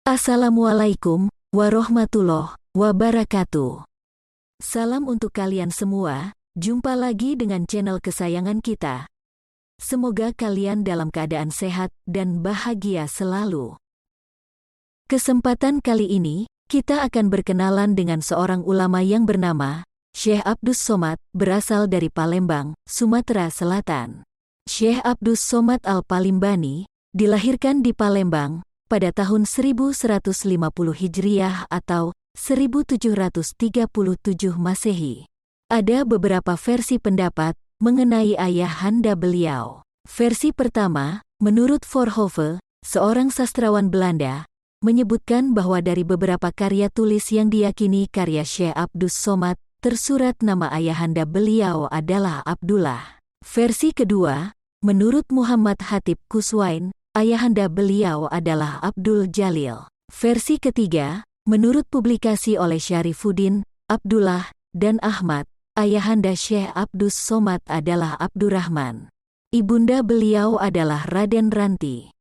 Assalamualaikum warahmatullahi wabarakatuh. Salam untuk kalian semua, jumpa lagi dengan channel kesayangan kita. Semoga kalian dalam keadaan sehat dan bahagia selalu. Kesempatan kali ini, kita akan berkenalan dengan seorang ulama yang bernama Syekh Abdus Somad, berasal dari Palembang, Sumatera Selatan. Syekh Abdus Somad Al-Palimbani dilahirkan di Palembang pada tahun 1150 Hijriah atau 1737 Masehi. Ada beberapa versi pendapat mengenai ayahanda beliau. Versi pertama, menurut Voorhoeve, seorang sastrawan Belanda, menyebutkan bahwa dari beberapa karya tulis yang diyakini karya Syekh Abdus Somad, tersurat nama ayahanda beliau adalah Abdullah. Versi kedua, menurut Muhammad Hatib Kuswain, ayahanda beliau adalah Abdul Jalil. Versi ketiga, menurut publikasi oleh Syarifuddin, Abdullah, dan Ahmad, ayahanda Syekh Abdus Somad adalah Abdurrahman. Ibunda beliau adalah Raden Ranti.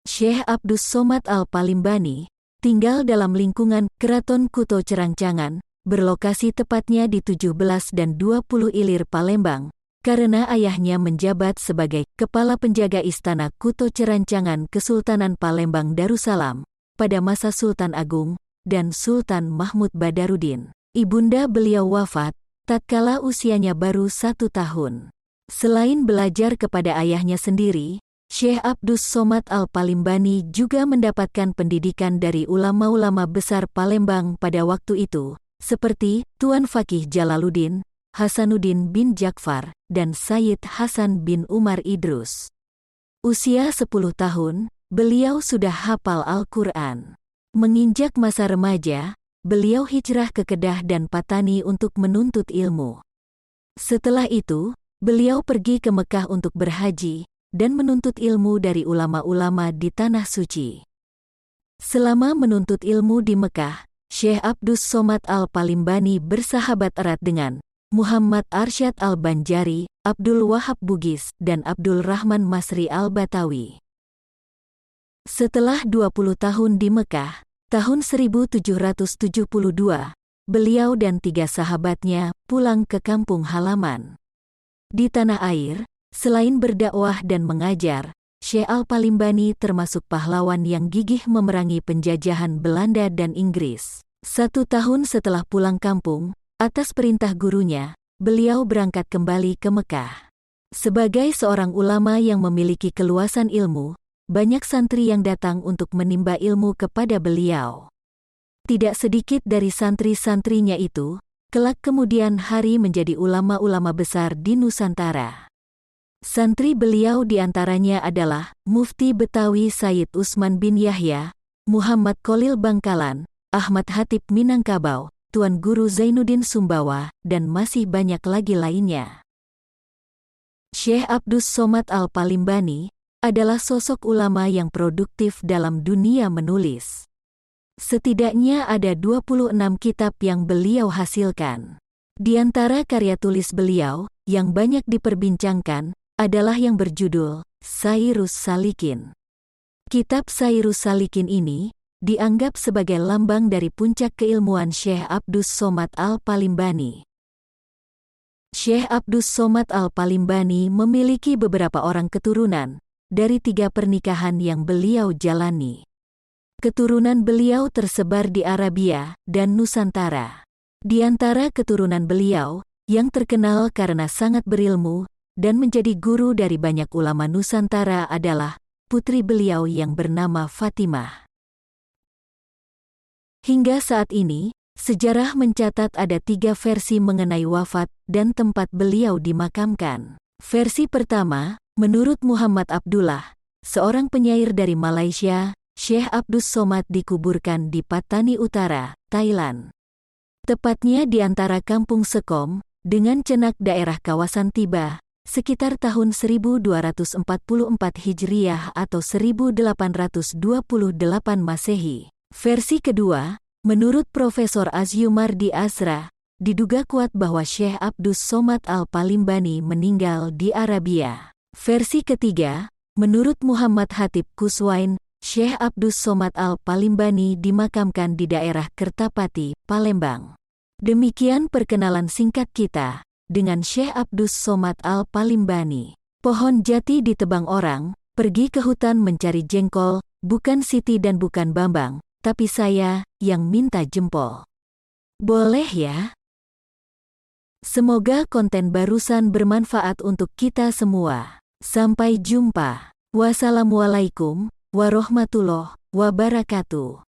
Syekh Abdus Somad Al-Palimbani tinggal dalam lingkungan Keraton Kuto Cerangcangan, berlokasi tepatnya di 17 dan 20 Ilir Palembang, karena ayahnya menjabat sebagai Kepala Penjaga Istana Kuto Cerancangan Kesultanan Palembang Darussalam pada masa Sultan Agung dan Sultan Mahmud Badarudin. Ibunda beliau wafat tatkala usianya baru 1 tahun. Selain belajar kepada ayahnya sendiri, Syekh Abdus Somad Al-Palimbani juga mendapatkan pendidikan dari ulama-ulama besar Palembang pada waktu itu, seperti Tuan Fakih Jalaluddin, Hasanuddin bin Jakfar, dan Sayyid Hasan bin Umar Idrus. Usia 10 tahun, beliau sudah hafal Al-Quran. Menginjak masa remaja, beliau hijrah ke Kedah dan Patani untuk menuntut ilmu. Setelah itu, beliau pergi ke Mekah untuk berhaji dan menuntut ilmu dari ulama-ulama di Tanah Suci. Selama menuntut ilmu di Mekah, Syekh Abdus Somad Al-Palimbani bersahabat erat dengan Muhammad Arsyad Al-Banjari, Abdul Wahab Bugis, dan Abdul Rahman Masri Al-Batawi. Setelah 20 tahun di Mekah, tahun 1772, beliau dan 3 sahabatnya pulang ke kampung halaman. Di tanah air, selain berdakwah dan mengajar, Syekh Al-Palimbani termasuk pahlawan yang gigih memerangi penjajahan Belanda dan Inggris. 1 tahun setelah pulang kampung, atas perintah gurunya, beliau berangkat kembali ke Mekah. Sebagai seorang ulama yang memiliki keluasan ilmu, banyak santri yang datang untuk menimba ilmu kepada beliau. Tidak sedikit dari santri-santrinya itu, kelak kemudian hari menjadi ulama-ulama besar di Nusantara. Santri beliau diantaranya adalah Mufti Betawi Sayyid Usman bin Yahya, Muhammad Khalil Bangkalan, Ahmad Hatib Minangkabau, Tuan Guru Zainuddin Sumbawa, dan masih banyak lagi lainnya. Syekh Abdus Somad Al-Palimbani adalah sosok ulama yang produktif dalam dunia menulis. Setidaknya ada 26 kitab yang beliau hasilkan. Di antara karya tulis beliau, yang banyak diperbincangkan, adalah yang berjudul Sairus Salikin. Kitab Sairus Salikin ini dianggap sebagai lambang dari puncak keilmuan Syekh Abdus Somad Al-Palimbani. Syekh Abdus Somad Al-Palimbani memiliki beberapa orang keturunan dari 3 pernikahan yang beliau jalani. Keturunan beliau tersebar di Arabia dan Nusantara. Di antara keturunan beliau, yang terkenal karena sangat berilmu dan menjadi guru dari banyak ulama Nusantara adalah putri beliau yang bernama Fatimah. Hingga saat ini, sejarah mencatat ada 3 versi mengenai wafat dan tempat beliau dimakamkan. Versi pertama, menurut Muhammad Abdullah, seorang penyair dari Malaysia, Syekh Abdus Somad dikuburkan di Patani Utara, Thailand. Tepatnya di antara Kampung Sekom, dengan Cenak daerah kawasan Tiba, sekitar tahun 1244 Hijriah atau 1828 Masehi. Versi kedua, menurut Profesor Azyumardi Azra, diduga kuat bahwa Syekh Abdus Somad Al-Palimbani meninggal di Arabia. Versi ketiga, menurut Muhammad Hatib Kuswain, Syekh Abdus Somad Al-Palimbani dimakamkan di daerah Kertapati, Palembang. Demikian perkenalan singkat kita dengan Syekh Abdus Somad Al-Palimbani. Pohon jati ditebang orang, pergi ke hutan mencari jengkol, bukan Siti dan bukan Bambang, tapi saya yang minta jempol. Boleh ya? Semoga konten barusan bermanfaat untuk kita semua. Sampai jumpa. Wassalamualaikum warahmatullahi wabarakatuh.